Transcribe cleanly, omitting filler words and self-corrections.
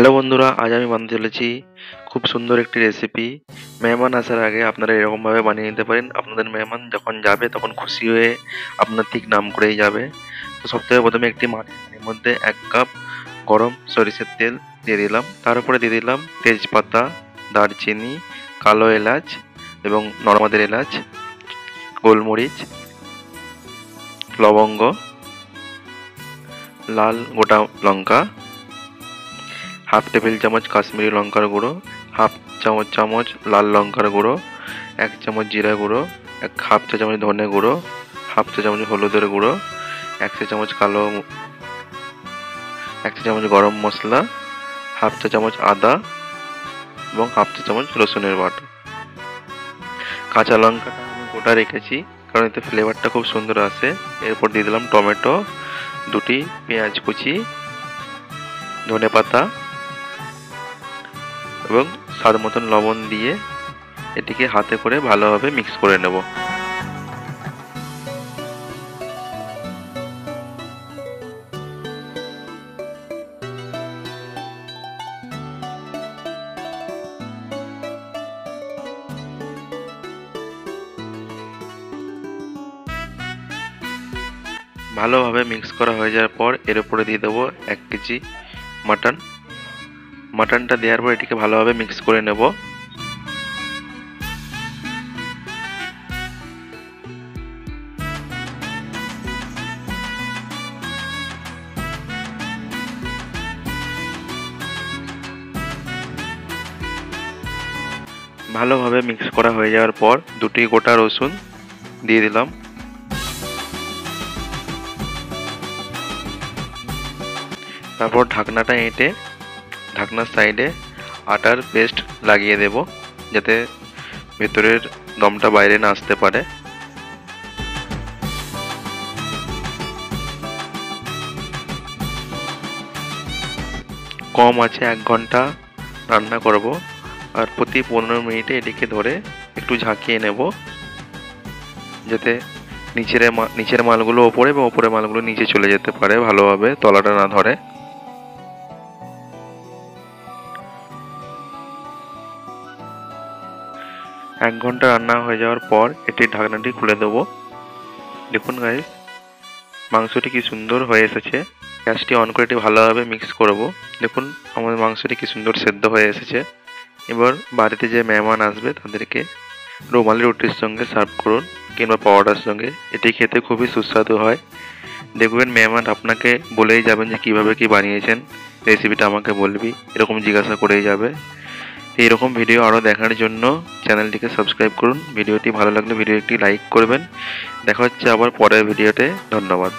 Hello বন্ধুরা, আজ আমি বানাতে চলেছি খুব সুন্দর একটি রেসিপি। মেহমান আসার আগে আপনারা এরকমভাবে বানিয়ে নিতে পারেন। আপনাদের মেহমান যখন যাবে তখন খুশি হয়ে আপনার ঠিক নাম করেই যাবে। তো সবথেকে প্রথমে একটি মাটির হাঁড়ির মধ্যে 1 কাপ গরম সরিষার তেল দিয়ে দিলাম। তার উপরে দিয়ে দিলাম তেজপাতা, দারচিনি, কালো এলাচ এবং নরমাদের এলাচ, গোলমরিচ, লবঙ্গ, লাল গোটা লঙ্কা, হাফ টেবিল চামচ কাশ্মীরি লঙ্কার গুঁড়ো, হাফ চামচ লাল লঙ্কার গুঁড়ো, 1 চামচ জিরা গুঁড়ো, হাফ চা চামচ ধনে গুঁড়ো, হাফ চা চামচ হলুদের গুঁড়ো, 1 চা চামচ 1 চা চামচ গরম মশলা, হাফ চা চামচ আদা এবং হাফ চা চামচ রসুনের বাটা। কাঁচা লঙ্কাটা আমি গোটা রেখেছি কারণ এতে ফ্লেভারটা খুব সুন্দর আসে। এরপর দিয়ে দিলাম টমেটো, 2টি পেঁয়াজ কুচি, ধনেপাতা এবং স্বাদ মতন লবণ দিয়ে এটিকে হাতে করে ভালোভাবে মিক্স করে নেব। ভালোভাবে মিক্স করা হয়ে যাওয়ার পর এর উপরে দিয়ে দেবো 1 কেজি মাটন। মাটনটা দেওয়ার পর এটিকে ভালোভাবে মিক্স করে নেব। ভালোভাবে মিক্স করা হয়ে যাওয়ার পর 2টি গোটা রসুন দিয়ে দিলাম। তারপর ঢাকনাটা এঁটে ঢাকনার সাইডে আটার পেস্ট লাগিয়ে দেব যাতে ভেতরের দমটা বাইরে না আসতে পারে। কম আছে 1 ঘন্টা রান্না করব আর প্রতি 15 মিনিটে এটিকে ধরে একটু ঝাঁকিয়ে নেব যাতে নিচের মালগুলো ওপরে এবং ওপরের মালগুলো নিচে চলে যেতে পারে, ভালোভাবে তলাটা না ধরে। এক ঘন্টা রান্না হয়ে যাওয়ার পর এটির ঢাকনাটি খুলে দেব। দেখুন গাইস, মাংসটি কি সুন্দর হয়ে এসেছে। গ্যাসটি অন করে এটি ভালোভাবে মিক্স করব। দেখুন আমাদের মাংসটি কি সুন্দর সেদ্ধ হয়ে এসেছে। এবার বাড়িতে যে মেহমান আসবে তাদেরকে রুমালি রুটির সঙ্গে সার্ভ করুন কিংবা পরোটার সঙ্গে। এটি খেতে খুবই সুস্বাদু হয়। দেখবেন মেহমান আপনাকে বলেই যাবেন যে কিভাবে কি বানিয়েছেন, রেসিপিটা আমাকে বলবি, এরকম জিজ্ঞাসা করেই যাবে। এইরকম ভিডিও আরও দেখার জন্য চ্যানেলটিকে সাবস্ক্রাইব করুন। ভিডিওটি ভালো লাগলে ভিডিওটি লাইক করবেন। দেখা হচ্ছে আবার পরের ভিডিওতে। ধন্যবাদ।